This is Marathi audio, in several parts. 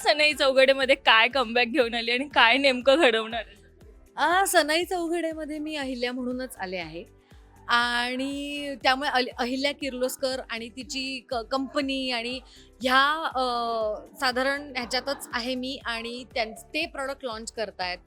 सनई चौघडेमध्ये काय कमबॅक घेऊन आली आणि काय नेमकं घडवणार आहे? सनई चौघडेमध्ये मी अहिल्या म्हणूनच आले आहे आणि त्यामुळे अहिल्या किर्लोस्कर आणि तिची कंपनी आणि ह्या साधारण ह्याच्यातच आहे मी आणि ते प्रॉडक्ट लॉन्च करतायत.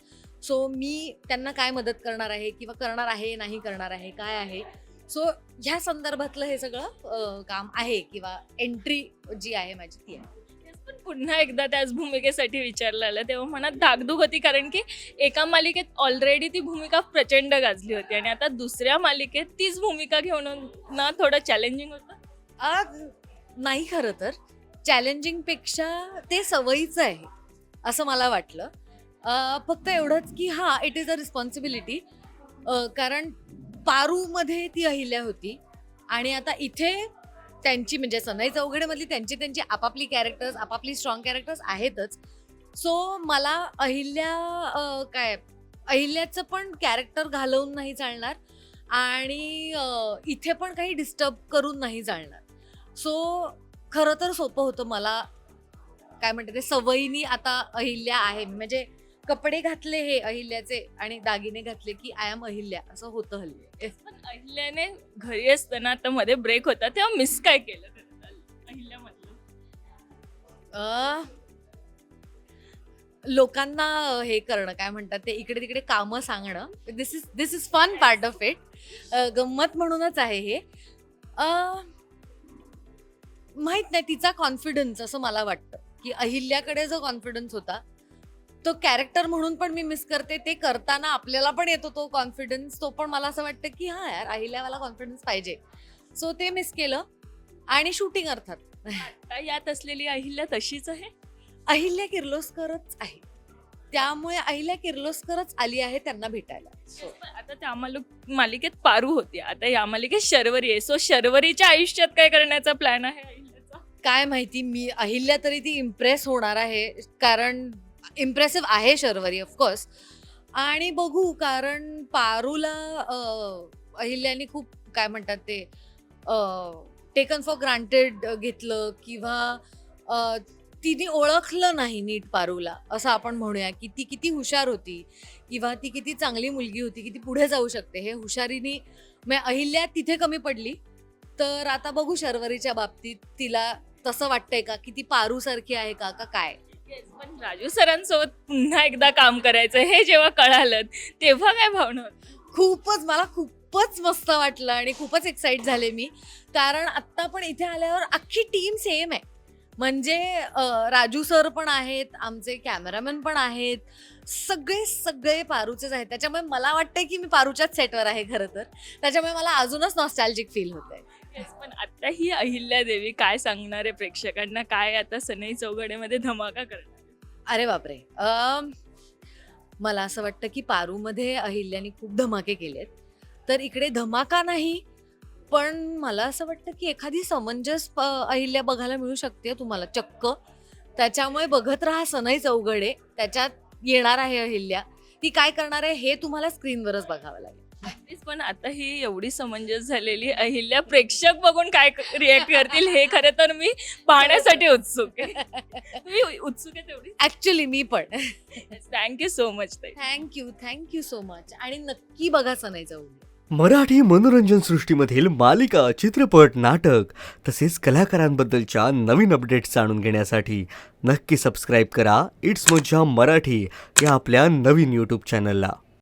सो मी त्यांना काय मदत करणार आहे किंवा करणार आहे, नाही करणार आहे, काय आहे. सो ह्या संदर्भातलं हे सगळं काम आहे किंवा एंट्री जी आहे माझी ती आहे. तेच पण पुन्हा एकदा त्याच भूमिकेसाठी विचारलं आलं तेव्हा मनात धाकधूक होती, कारण की एका मालिकेत ऑलरेडी ती भूमिका प्रचंड गाजली होती आणि आता दुसऱ्या मालिकेत तीच भूमिका घेऊन ना थोडं चॅलेंजिंग होतं. नाही, खरं तर चॅलेंजिंगपेक्षा ते सवयीचं आहे असं मला वाटलं. फक्त एवढंच की हां, इट इज अ रिस्पॉन्सिबिलिटी. कारण पारूमध्ये ती अहिल्या होती आणि आता इथे त्यांची म्हणजे सनई चौघडेमधली त्यांची आपापली कॅरेक्टर्स, आपापली स्ट्रॉंग कॅरेक्टर्स आहेतच. सो मला अहिल्याचं पण कॅरेक्टर घालवून नाही चालणार आणि इथे पण काही डिस्टर्ब करून नाही चालणार. सो खरं तर सोपं होतं मला. काय म्हणते ते सवयीनी आता अहिल्या आहे म्हणजे कपडे घातले हे अहिल्याचे आणि दागिने घातले की आय एम अहिल्या असं होतं हल्ली. पण अहिल्याने घरी असताना आता मध्ये ब्रेक होता तेव्हा मिस काय केलं अहिल्यामधलं? लोकांना हे करणं काय म्हणतात ते इकडे तिकडे कामं सांगणं. This is fun part of it. गंमत म्हणूनच आहे हे. माहित नाही तिचा कॉन्फिडन्स असं मला वाटतं की अहिल्याकडे जो कॉन्फिडन्स होता तो कॅरेक्टर म्हणून पण मी मिस करते. ते करताना आपल्याला पण येतो तो कॉन्फिडन्स. तो पण मला असं वाटतं की हा यार अहिल्यावाला कॉन्फिडन्स पाहिजे. सो ते मिस केलं आणि शूटिंग अर्थात. आता यात असलेली अहिल्या तशीच आहे? अहिल्या किर्लोस्करच आहे. त्यामुळे अहिल्या किर्लोस्करच आली आहे त्यांना भेटायला. आता त्या मालिकेत पारू होती, आता या मालिकेत शर्वरी आहे. सो शर्वरीच्या आयुष्यात काय करण्याचा प्लॅन आहे अहिल्याचा? काय माहिती. मी अहिल्या तरी ती इम्प्रेस होणार आहे कारण इम्प्रेसिव्ह आहे शर्वरी ऑफकोर्स. आणि बघू कारण पारूला अहिल्याने खूप काय म्हणतात ते टेकन फॉर ग्रांटेड घेतलं किंवा तिने ओळखलं नाही नीट पारूला असं आपण म्हणूया की ती किती हुशार होती किंवा ती किती चांगली मुलगी होती, किती पुढे जाऊ शकते. हे हुशारीने अहिल्या तिथे कमी पडली. तर आता बघू शर्वरीच्या बाबतीत तिला तसं वाटतंय का की ती पारू सारखी आहे का काय. पण राजू सरांसोबत पुन्हा एकदा काम करायचं हे जेव्हा कळालं तेव्हा काय भावना होती? मला खूपच मस्त वाटलं आणि खूपच एक्साइट झाले मी. कारण आत्ता पण इथे आल्यावर अख्खी टीम सेम आहे. म्हणजे राजू सर पण आहेत, आमचे कॅमेरामॅन पण आहेत, सगळे पारूचेच आहेत. त्याच्यामुळे मला वाटतंय की मी पारूच्याच सेटवर आहे खरं तर. त्याच्यामुळे मला अजूनच नॉस्टॅल्जिक फील होत आहे. पण आता ही अहिल्या देवी काय सांगणार आहे प्रेक्षकांना? काय आता सनई चौघडेमध्ये धमाका करणार? अरे बापरे. मला असं वाटतं की पारूमध्ये अहिल्याने खूप धमाके केलेत. तर इकडे धमाका नाही, पण मला असं वाटतं की एखादी समंजस अहिल्या बघायला मिळू शकते तुम्हाला चक्क. त्याच्यामुळे बघत राहा सनई चौघडे. त्याच्यात येणार आहे अहिल्या. ती काय करणार आहे हे तुम्हाला स्क्रीनवरच बघावं लागेल. पण आता ही एवढी समंजस झालेली अहिल्या प्रेक्षक बघून काय रिएक्ट करतील हे खरं तर मी पाहण्यासाठी उत्सुक आहे. तुम्ही उत्सुक आहे तेवढी? ऍक्च्युली मी पण. Thank you so much. Thank you so much. आणि नक्की बघा सनई चौघडे. मराठी मनोरंजन सृष्टीमधील मालिका, चित्रपट, नाटक तसेच कलाकारांबद्दलच्या नवीन अपडेट्स जाणून घेण्यासाठी नक्की सबस्क्राईब करा इट्स मज्जा मराठी या आपल्या नवीन यूट्यूब चॅनलला.